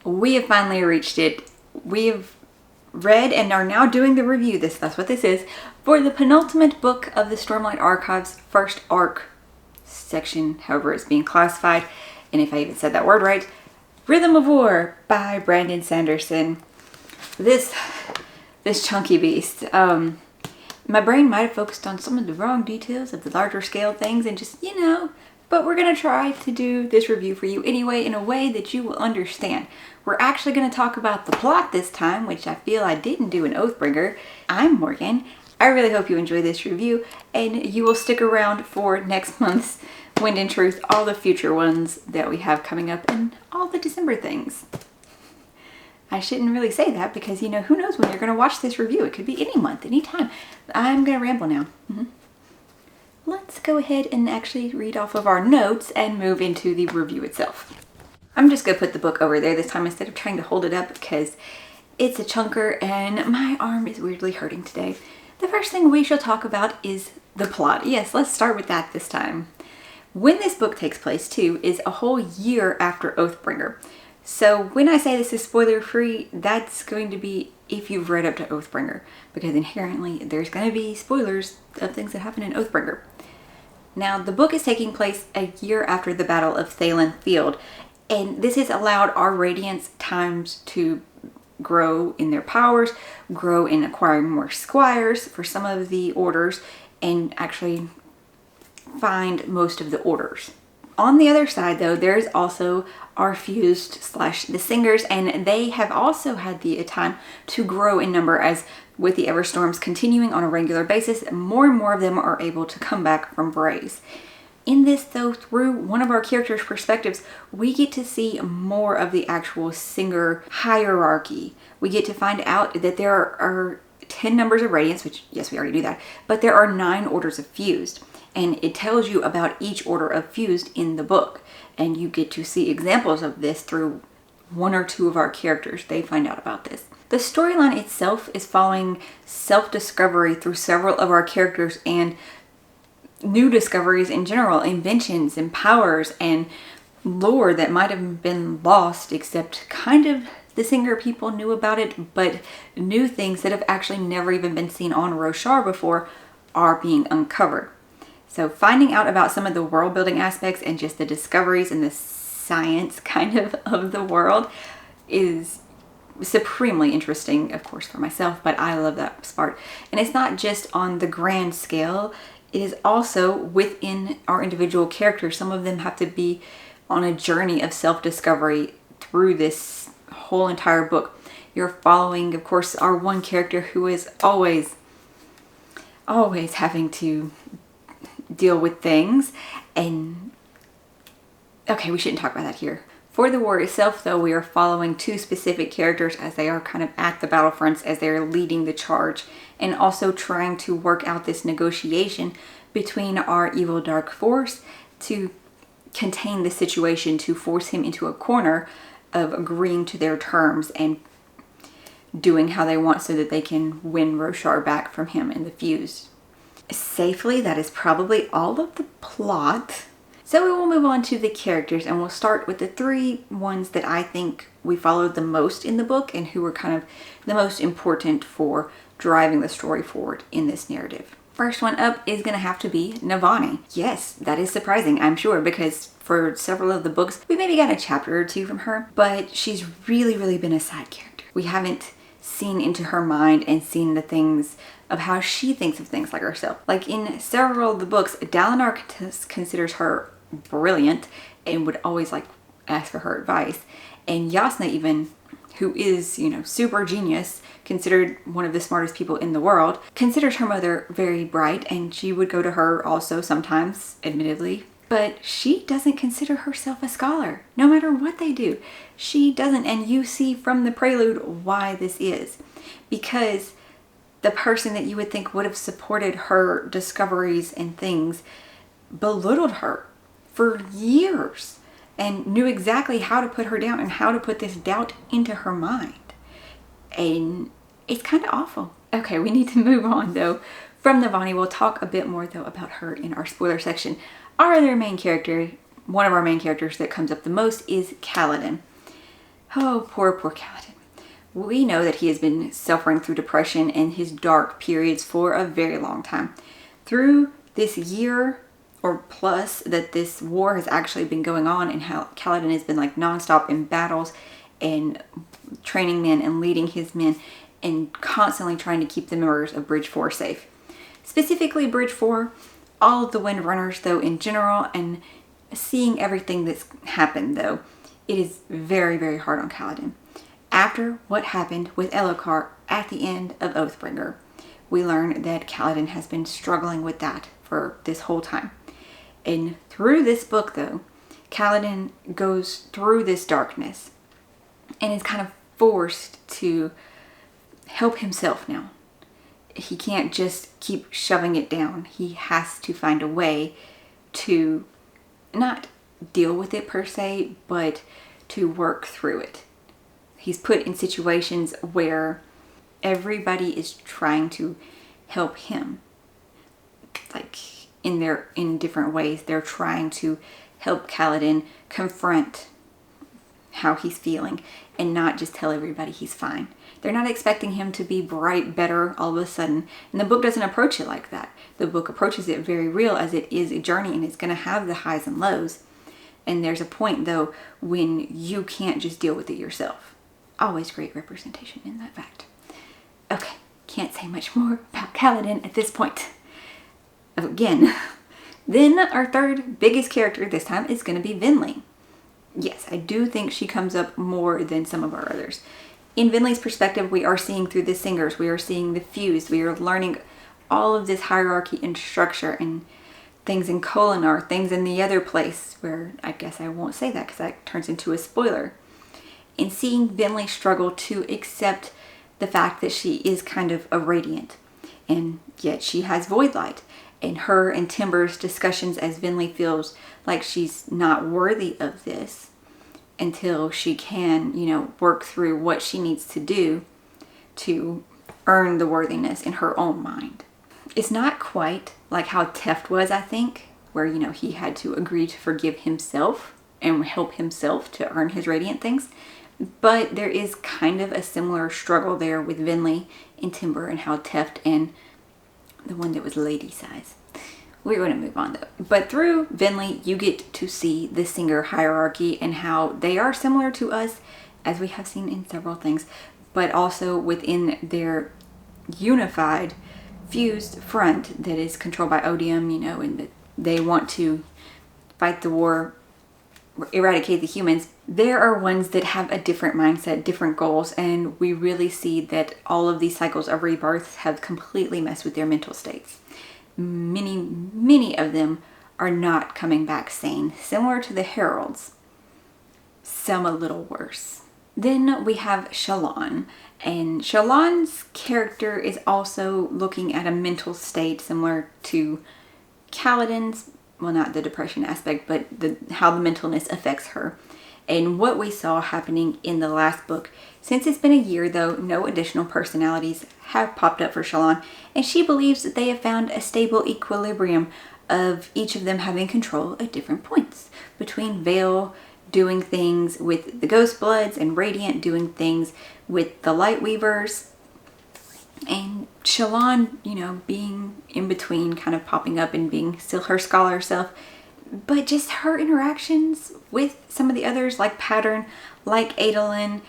we have finally reached it. We have read and are now doing the review, that's what this is, for the penultimate book of the Stormlight Archive's first arc section, however it's being classified, and if I even said that word right, Rhythm of War by Brandon Sanderson. This chunky beast. My brain might have focused on some of the wrong details of the larger scale things and just, but we're going to try to do this review for you anyway in a way that you will understand. We're actually going to talk about the plot this time, which I feel I didn't do in Oathbringer. I'm Morgan. I really hope you enjoy this review and you will stick around for next month's Wind and Truth, all the future ones that we have coming up, and all the December things. I shouldn't really say that because, who knows when you're going to watch this review. It could be any month, any time. I'm going to ramble now. Let's go ahead and actually read off of our notes and move into the review itself. I'm just going to put the book over there this time instead of trying to hold it up because it's a chunker and my arm is weirdly hurting today. The first thing we shall talk about is the plot. Yes, let's start with that this time. When this book takes place, too, is a whole year after Oathbringer. So when I say this is spoiler free, that's going to be if you've read up to Oathbringer, because inherently there's going to be spoilers of things that happen in Oathbringer. Now, the book is taking place a year after the Battle of Thalen Field, and this has allowed our Radiance times to grow in their powers, grow in acquiring more squires for some of the orders, and actually find most of the orders. On the other side, though, there's also our fused / the singers, and they have also had the time to grow in number as with the Everstorms continuing on a regular basis, more and more of them are able to come back from Braze. In this, though, through one of our characters' perspectives, we get to see more of the actual singer hierarchy. We get to find out that there are 10 numbers of Radiance, which, yes, we already knew that, but there are 9 orders of Fused. And it tells you about each order of Fused in the book. And you get to see examples of this through one or two of our characters. They find out about this. The storyline itself is following self-discovery through several of our characters and new discoveries in general, inventions and powers and lore that might have been lost, except kind of the Singer people knew about it, but new things that have actually never even been seen on Roshar before are being uncovered. So finding out about some of the world building aspects and just the discoveries and the science kind of the world is supremely interesting, of course, for myself, but I love that part. And it's not just on the grand scale, it is also within our individual characters. Some of them have to be on a journey of self-discovery through this whole entire book. You're following, of course, our one character who is always having to deal with things, and okay, we shouldn't talk about that here. For the war itself, though, we are following 2 specific characters as they are kind of at the battlefronts as they're leading the charge and also trying to work out this negotiation between our evil dark force to contain the situation, to force him into a corner of agreeing to their terms and doing how they want so that they can win Roshar back from him and the Fused. Safely, that is probably all of the plot. So we will move on to the characters, and we'll start with the 3 ones that I think we followed the most in the book and who were kind of the most important for driving the story forward in this narrative. First one up is going to have to be Navani. Yes, that is surprising, I'm sure, because for several of the books, we maybe got a chapter or 2 from her, but she's really been a side character. We haven't seen into her mind and seen the things of how she thinks of things like herself. Like in several of the books, Dalinar considers her brilliant and would always ask for her advice. And Yasna even, who is, super genius, considered one of the smartest people in the world, considers her mother very bright, and she would go to her also sometimes, admittedly. But she doesn't consider herself a scholar, no matter what they do. She doesn't, and you see from the prelude why this is. Because the person that you would think would have supported her discoveries and things belittled her for years and knew exactly how to put her down and how to put this doubt into her mind. And it's kind of awful. Okay, we need to move on though. From Navani, we'll talk a bit more though about her in our spoiler section. Our other main character, one of our main characters that comes up the most, is Kaladin. Oh, poor Kaladin. We know that he has been suffering through depression and his dark periods for a very long time. Through this year or plus that this war has actually been going on, and how Kaladin has been like nonstop in battles and training men and leading his men and constantly trying to keep the members of Bridge 4 safe. Specifically Bridge 4, all of the Windrunners though in general, and seeing everything that's happened though, it is very, very hard on Kaladin. After what happened with Elhokar at the end of Oathbringer, we learn that Kaladin has been struggling with that for this whole time. And through this book though, Kaladin goes through this darkness and is kind of forced to help himself now. He can't just keep shoving it down. He has to find a way to not deal with it per se, but to work through it. He's put in situations where everybody is trying to help him. Like in different ways, they're trying to help Kaladin confront how he's feeling and not just tell everybody he's fine. They're not expecting him to be bright, better all of a sudden. And the book doesn't approach it like that. The book approaches it very real, as it is a journey and it's going to have the highs and lows. And there's a point though when you can't just deal with it yourself. Always great representation in that fact. Okay, can't say much more about Kaladin at this point. Again, then our third biggest character this time is going to be Vinley. Yes, I do think she comes up more than some of our others. In Vinley's perspective, we are seeing through the singers, we are seeing the fused, we are learning all of this hierarchy and structure and things in Kholinar, things in the other place where I guess I won't say that because that turns into a spoiler. And seeing Vinley struggle to accept the fact that she is kind of a radiant, and yet she has void light. And her and Timber's discussions as Vinley feels like she's not worthy of this until she can, work through what she needs to do to earn the worthiness in her own mind. It's not quite like how Teft was, I think, where, he had to agree to forgive himself and help himself to earn his radiant things. But there is kind of a similar struggle there with Vinley and Timber, and how Teft and the one that was lady size. We're going to move on though. But through Vinley, you get to see the singer hierarchy and how they are similar to us, as we have seen in several things, but also within their unified, fused front that is controlled by Odium, and that they want to fight the war, eradicate the humans. There are ones that have a different mindset, different goals, and we really see that all of these cycles of rebirth have completely messed with their mental states. Many of them are not coming back sane, similar to the Heralds. Some a little worse. Then we have Shallan, and Shallan's character is also looking at a mental state similar to Kaladin's. Well, not the depression aspect, but how the mentalness affects her. And what we saw happening in the last book. Since it's been a year though, no additional personalities have popped up for Shallan, and she believes that they have found a stable equilibrium of each of them having control at different points. Between Veil doing things with the Ghost Bloods and Radiant doing things with the Lightweavers, and Shallan, being in between, kind of popping up and being still her scholar self. But just her interactions with some of the others, like Pattern, like Adolin,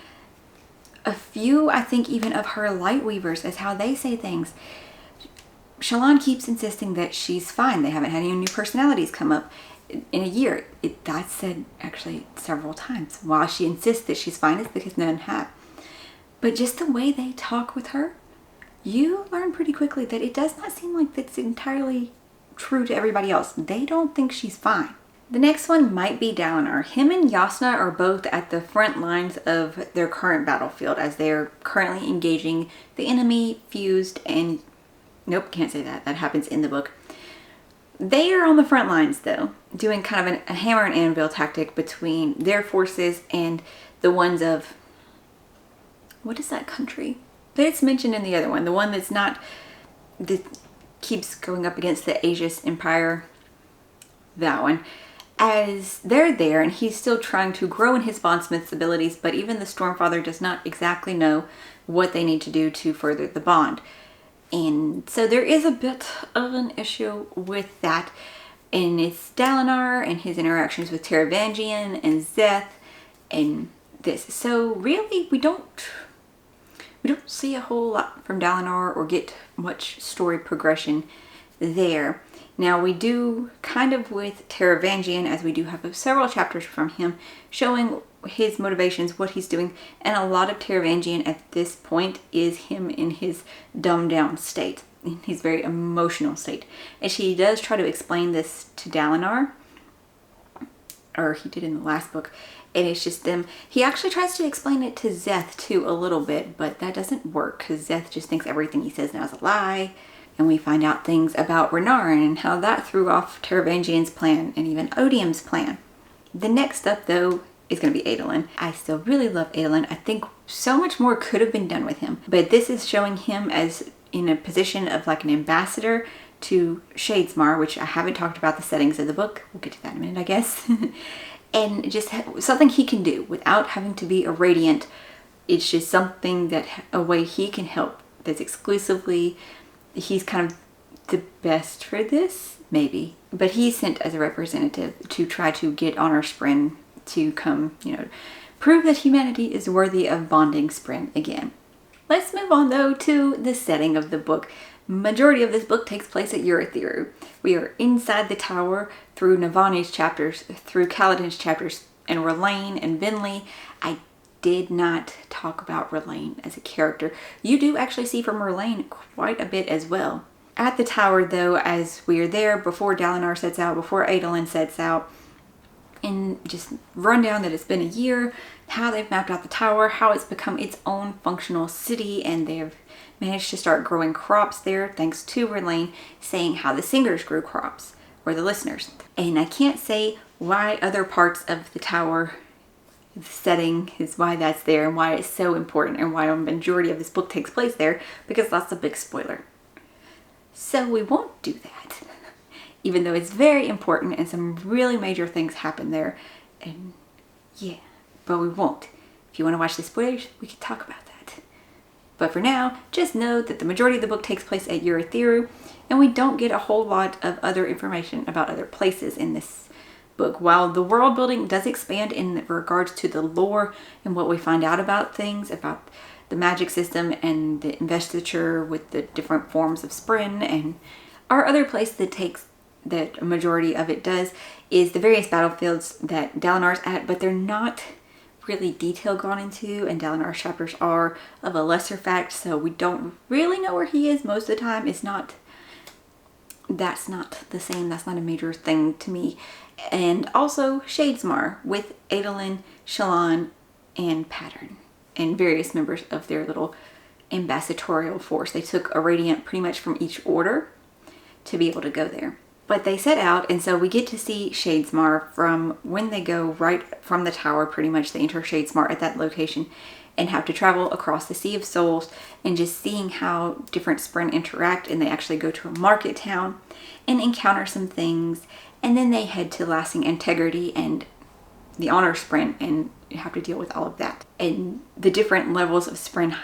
a few, I think, even of her Lightweavers, as how they say things. Shallan keeps insisting that she's fine. They haven't had any new personalities come up in a year. That's said actually several times. While she insists that she's fine, it's because none have. But just the way they talk with her, you learn pretty quickly that it does not seem like that's entirely true to everybody else. They don't think she's fine. The next one might be Dalinar. Him and Yasna are both at the front lines of their current battlefield as they're currently engaging the enemy, fused, and nope, can't say that. That happens in the book. They are on the front lines though, doing kind of a hammer and anvil tactic between their forces and the ones of, what is that country? But it's mentioned in the other one, the one that's not, that keeps going up against the Aegis Empire, that one. as they're there, and he's still trying to grow in his bondsmith's abilities, but even the Stormfather does not exactly know what they need to do to further the bond. And so there is a bit of an issue with that. And it's Dalinar and his interactions with Taravangian and Szeth and this. So really we don't see a whole lot from Dalinar or get much story progression there. Now we do kind of with Taravangian, as we do have several chapters from him showing his motivations, what he's doing, and a lot of Taravangian at this point is him in his dumbed down state, in his very emotional state. And she does try to explain this to Dalinar, or he did in the last book, and it's just them. He actually tries to explain it to Szeth too a little bit, but that doesn't work because Szeth just thinks everything he says now is a lie. And we find out things about Renarin and how that threw off Taravangian's plan and even Odium's plan. The next up, though, is going to be Adolin. I still really love Adolin. I think so much more could have been done with him. But this is showing him as in a position of like an ambassador to Shadesmar, which I haven't talked about the settings of the book. We'll get to that in a minute, I guess. And just something he can do without having to be a Radiant. It's just something that, a way he can help that's exclusively... He's kind of the best for this, maybe. But he's sent as a representative to try to get Honor Spren to come, prove that humanity is worthy of bonding Spren again. Let's move on, though, to the setting of the book. Majority of this book takes place at Urithiru. We are inside the tower through Navani's chapters, through Kaladin's chapters, and Whelan and Vinley. I did not talk about Whelan as a character. You do actually see from Whelan quite a bit as well. At the tower, though, as we are there before Dalinar sets out, before Adolin sets out, and just run down that it's been a year, how they've mapped out the tower, how it's become its own functional city, and they've managed to start growing crops there thanks to Whelan saying how the singers grew crops, or the listeners. And I can't say why other parts of the tower setting is why that's there and why it's so important and why a majority of this book takes place there, because that's a big spoiler. So we won't do that, even though it's very important and some really major things happen there. And yeah, but we won't. If you want to watch the spoilers, we can talk about that. But for now, just know that the majority of the book takes place at Urithiru, and we don't get a whole lot of other information about other places in this book. While the world building does expand in regards to the lore and what we find out about things, about the magic system and the investiture with the different forms of Spren, and our other place that a majority of it does is the various battlefields that Dalinar's at, but they're not really detail gone into, and Dalinar's chapters are of a lesser fact, so we don't really know where he is most of the time. That's not the same. That's not a major thing to me. And also Shadesmar with Adolin, Shallan, and Pattern, and various members of their little ambassadorial force. They took a Radiant pretty much from each order to be able to go there. But they set out, and so we get to see Shadesmar from when they go right from the tower. Pretty much they enter Shadesmar at that location and have to travel across the Sea of Souls, and just seeing how different Spren interact, and they actually go to a market town and encounter some things, and then they head to Lasting Integrity and the Honor Spren and have to deal with all of that. And the different levels of Spren,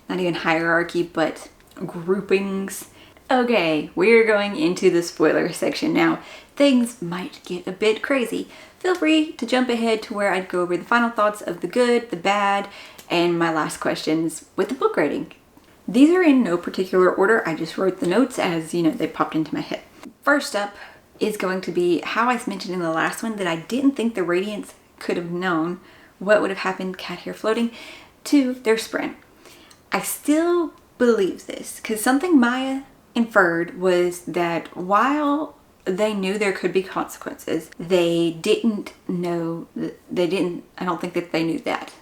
not even hierarchy, but groupings. Okay, we're going into the spoiler section now. Things might get a bit crazy. Feel free to jump ahead to where I'd go over the final thoughts of the good, the bad, and my last questions with the book rating. These are in no particular order. I just wrote the notes as, they popped into my head. First up is going to be how I mentioned in the last one that I didn't think the Radiants could have known what would have happened, cat hair floating, to their Spren. I still believe this, because something Maya inferred was that while they knew there could be consequences, I don't think that they knew that,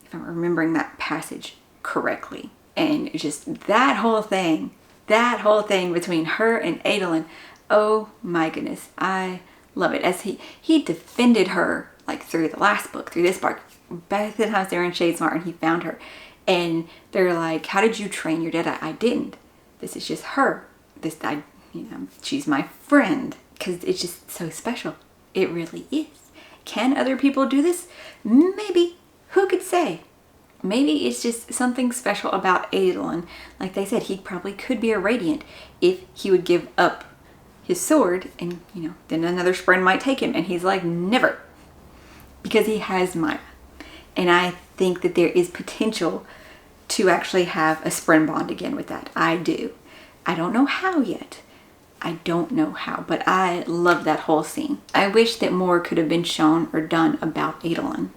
if I'm remembering that passage correctly. And just that whole thing between her and Adolin, oh my goodness, I love it. As he defended her, like through the last book, through this book, back the times they were in Shadesmar and he found her. And they're like, how did you train your dead? I didn't. This is just her. She's my friend. because it's just so special. It really is. Can other people do this? Maybe. Who could say? Maybe it's just something special about Adolin. Like they said, he probably could be a Radiant if he would give up his sword, and then another Spren might take him, and he's like, never, because he has Maya. And I think that there is potential to actually have a Spren bond again with that. I do. I don't know how yet. I don't know how, but I love that whole scene. I wish that more could have been shown or done about Adolin,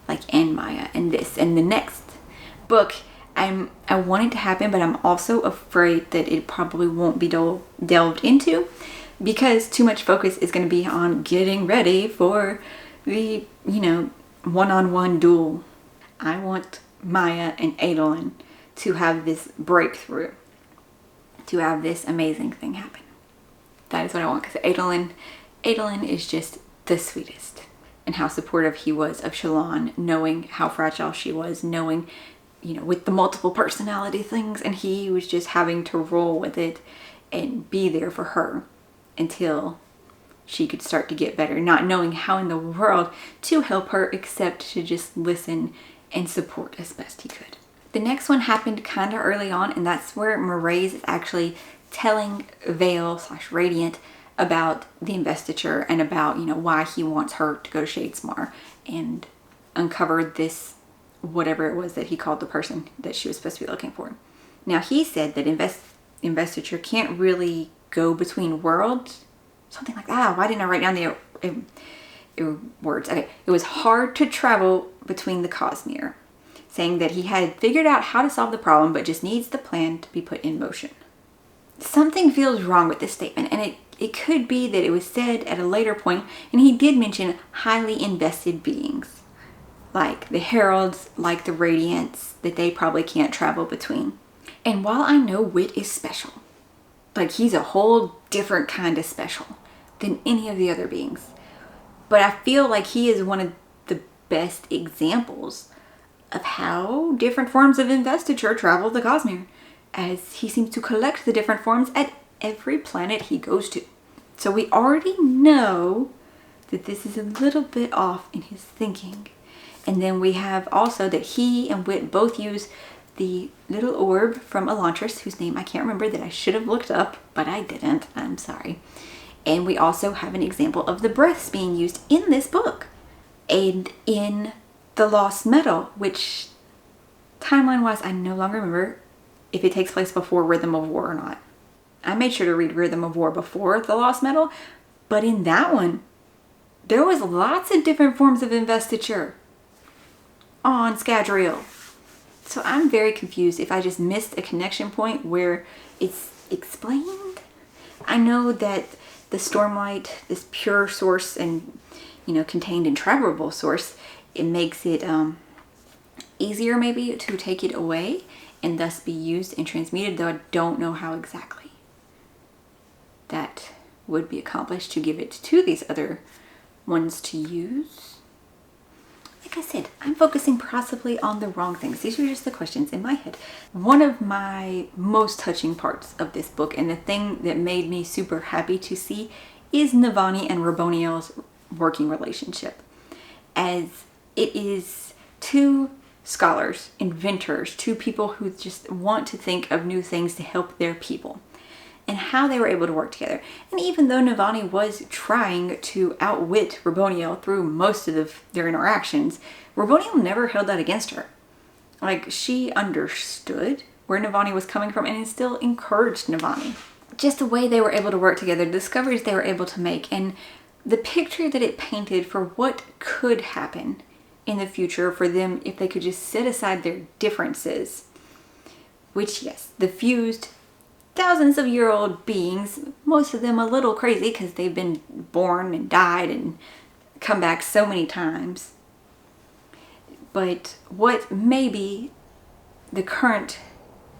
like, and Maya, and this, and the next book. I want it to happen, but I'm also afraid that it probably won't be delved into, because too much focus is going to be on getting ready for the, one-on-one duel. I want Maya and Adolin to have this breakthrough, to have this amazing thing happen. That is what I want, because Adolin is just the sweetest, and how supportive he was of Shallan, knowing how fragile she was, knowing, with the multiple personality things, and he was just having to roll with it and be there for her until she could start to get better, not knowing how in the world to help her except to just listen and support as best he could. The next one happened kind of early on, and that's where Mraize is actually telling Veil/Radiant about the investiture and about, why he wants her to go to Shadesmar and uncover this, whatever it was that he called the person that she was supposed to be looking for. Now, he said that investiture can't really go between worlds. Something like that. Why didn't I write down the words? Okay. It was hard to travel between the cosmere, saying that he had figured out how to solve the problem, but just needs the plan to be put in motion. Something feels wrong with this statement, and it could be that it was said at a later point, and he did mention highly invested beings, like the Heralds, like the Radiants, that they probably can't travel between. And while I know Wit is special, like he's a whole different kind of special than any of the other beings, but I feel like he is one of the best examples of how different forms of investiture travel the cosmere, as he seems to collect the different forms at every planet he goes to. So we already know that this is a little bit off in his thinking. And then we have also that he and Wit both use the little orb from Elantris, whose name I can't remember, that I should have looked up, but I didn't. I'm sorry. And we also have an example of the breaths being used in this book and in the Lost Metal, which timeline-wise I no longer remember if it takes place before Rhythm of War or not. I made sure to read Rhythm of War before the Lost Metal, but in that one, there was lots of different forms of investiture on Scadrial. So I'm very confused if I just missed a connection point where it's explained. I know that the Stormlight, this pure source and, contained in travelable source, it makes it easier maybe to take it away and thus be used and transmuted, though I don't know how exactly that would be accomplished to give it to these other ones to use. Like I said, I'm focusing possibly on the wrong things. These are just the questions in my head. One of my most touching parts of this book, and the thing that made me super happy to see, is Navani and Raboniel's working relationship. As it is two scholars, inventors, two people who just want to think of new things to help their people, and how they were able to work together. And even though Navani was trying to outwit Raboniel through most of their interactions, Raboniel never held that against her. Like, she understood where Navani was coming from and still encouraged Navani. Just the way they were able to work together, the discoveries they were able to make, and the picture that it painted for what could happen in the future for them if they could just set aside their differences. Which, yes, the fused thousands of year old beings, most of them a little crazy because they've been born and died and come back so many times. But what maybe the current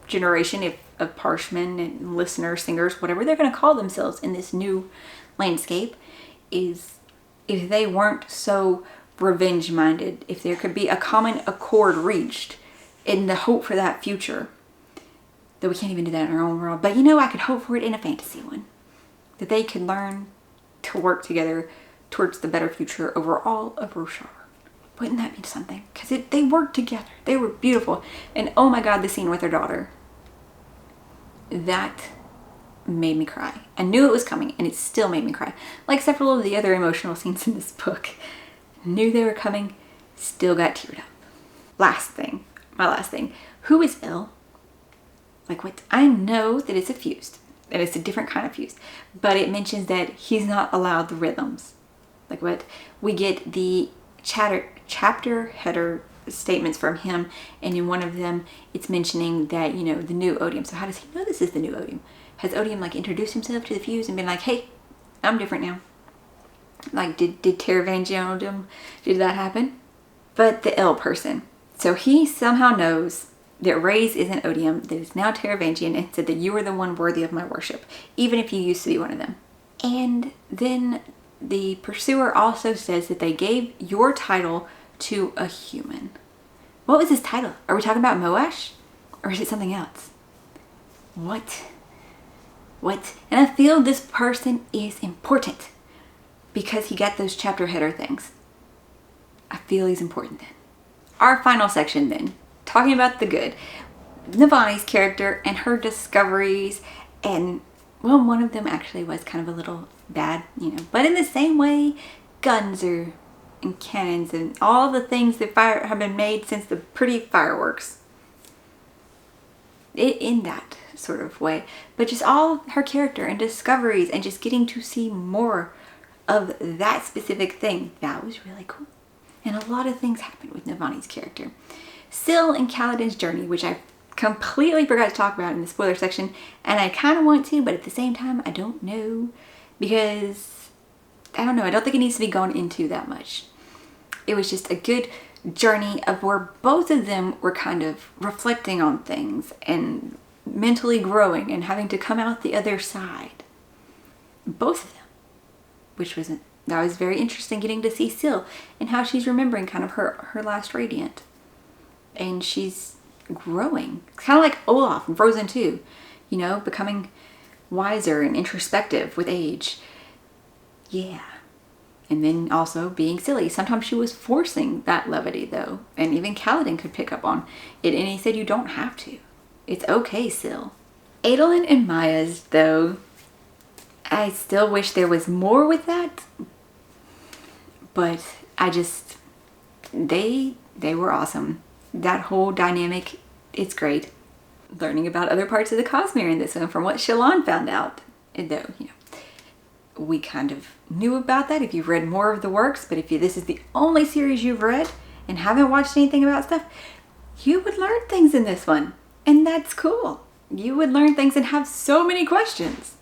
generation of Parshmen and listeners, singers, whatever they're going to call themselves in this new landscape, is if they weren't so revenge minded, if there could be a common accord reached in the hope for that future. Though we can't even do that in our own world. But I could hope for it in a fantasy one. That they could learn to work together towards the better future over all of Roshar. Wouldn't that mean something? Because they worked together. They were beautiful. And oh my God, the scene with her daughter. That made me cry. I knew it was coming, and it still made me cry. Like several of the other emotional scenes in this book. Knew they were coming, still got teared up. My last thing. Who is ill? Like what? I know that it's a fused, and it's a different kind of fused, but it mentions that he's not allowed the rhythms. Like what? We get the chapter header statements from him, and in one of them it's mentioning that, you know, the new Odium. So how does he know this is the new Odium? Has Odium like introduced himself to the fuse and been like, hey, I'm different now? Like did Teravangian, did that happen? But the ill person, so he somehow knows that Ray's isn't Odium, that is now Teravangian, and said that you are the one worthy of my worship, even if you used to be one of them. And then the pursuer also says that they gave your title to a human. What was his title? Are we talking about Moash? Or is it something else? What? And I feel this person is important because he got those chapter header things. I feel he's important then. Our final section then, talking about the good. Navani's character and her discoveries, and well, one of them actually was kind of a little bad, you know, but in the same way, guns and cannons and all the things that have been made since the pretty fireworks. In that sort of way, but just all her character and discoveries and just getting to see more of that specific thing, that was really cool. And a lot of things happened with Navani's character. Syl and Kaladin's journey, which I completely forgot to talk about in the spoiler section, and I kind of want to, but at the same time, I don't know, because, I don't know, I don't think it needs to be gone into that much. It was just a good journey of where both of them were kind of reflecting on things and mentally growing and having to come out the other side. Both of them, that was very interesting, getting to see Syl and how she's remembering kind of her last Radiant. And she's growing. It's kind of like Olaf in Frozen 2, you know, becoming wiser and introspective with age. Yeah. And then also being silly. Sometimes she was forcing that levity though. And even Kaladin could pick up on it. And he said, you don't have to. It's okay, Syl. Adolin and Maya's though, I still wish there was more with that. But they were awesome. That whole dynamic, it's great. Learning about other parts of the cosmere in this one from what Shallan found out. And though, you know, we kind of knew about that if you've read more of the works, but if this is the only series you've read and haven't watched anything about stuff, you would learn things in this one. And that's cool. You would learn things and have so many questions.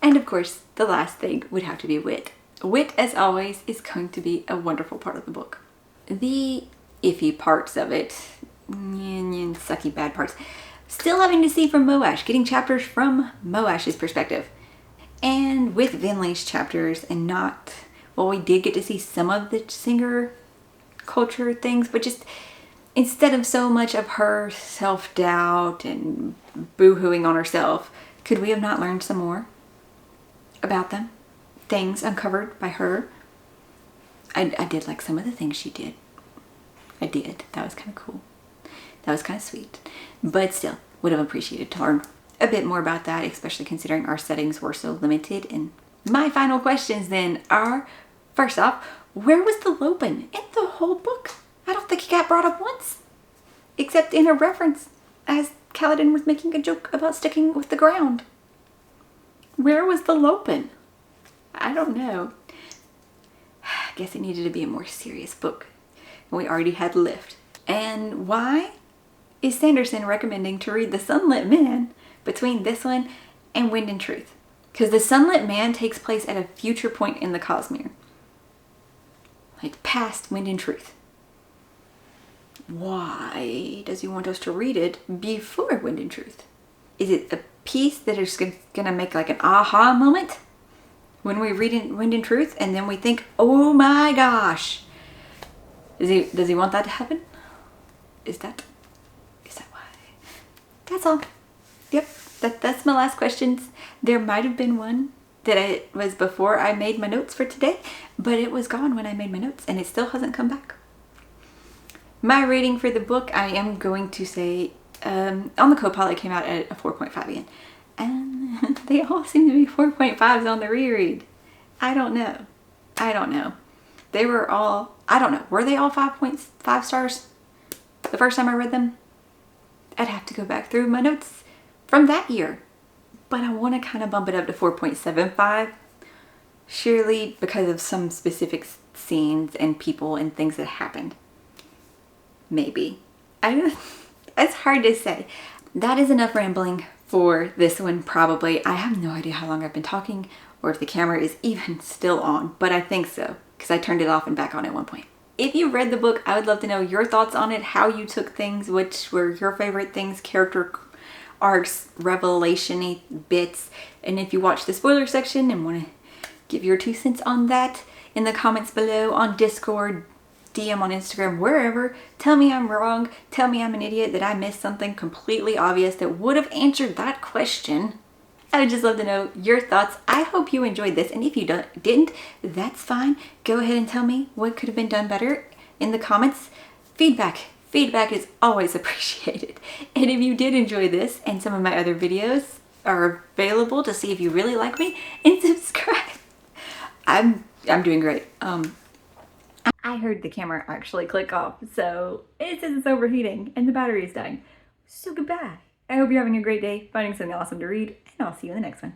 And of course, the last thing would have to be wit. Wit, as always, is going to be a wonderful part of the book. The iffy parts of it, sucky bad parts, still having to see from Moash, getting chapters from Moash's perspective. And with Vinley's chapters and not, well, we did get to see some of the singer culture things, but just instead of so much of her self-doubt and boo-hooing on herself, could we have not learned some more about them? Things uncovered by her. I did like some of the things she did. I did. That was kind of cool. That was kind of sweet. But still, would have appreciated to learn a bit more about that, especially considering our settings were so limited. And my final questions then are, first off, where was the Lopen in the whole book? I don't think he got brought up once. Except in a reference as Kaladin was making a joke about sticking with the ground. Where was the Lopen? I don't know. I guess it needed to be a more serious book. And we already had Lift. And why is Sanderson recommending to read The Sunlit Man between this one and Wind and Truth? Because The Sunlit Man takes place at a future point in the cosmere. Like past Wind and Truth. Why does he want us to read it before Wind and Truth? Is it a piece that is going to make like an aha moment when we read Wind and Truth and then we think, oh my gosh, does he want that to happen? Is that why? That's all. Yep, that's my last questions. There might have been one that it was before I made my notes for today, but it was gone when I made my notes and it still hasn't come back. My rating for the book, I am going to say, on the Copilot came out at a 4.5 again. And they all seem to be 4.5s on the reread. I don't know. They were all, I don't know, were they all 5.5 stars the first time I read them? I'd have to go back through my notes from that year. But I want to kind of bump it up to 4.75. Surely because of some specific scenes and people and things that happened. Maybe. It's hard to say. That is enough rambling for this one, probably. I have no idea how long I've been talking or if the camera is even still on, but I think so because I turned it off and back on at one point. If you read the book, I would love to know your thoughts on it, how you took things, which were your favorite things, character arcs, revelation-y bits, and if you watched the spoiler section and want to give your 2 cents on that in the comments below, on Discord, DM on Instagram, wherever. Tell me I'm wrong. Tell me I'm an idiot, that I missed something completely obvious that would have answered that question. I would just love to know your thoughts. I hope you enjoyed this, and if you didn't, that's fine. Go ahead and tell me what could have been done better in the comments. Feedback is always appreciated. And if you did enjoy this and some of my other videos are available to see if you really like me, and subscribe. I'm doing great. I heard the camera actually click off, so it says it's overheating and the battery is dying. So goodbye. I hope you're having a great day, finding something awesome to read, and I'll see you in the next one.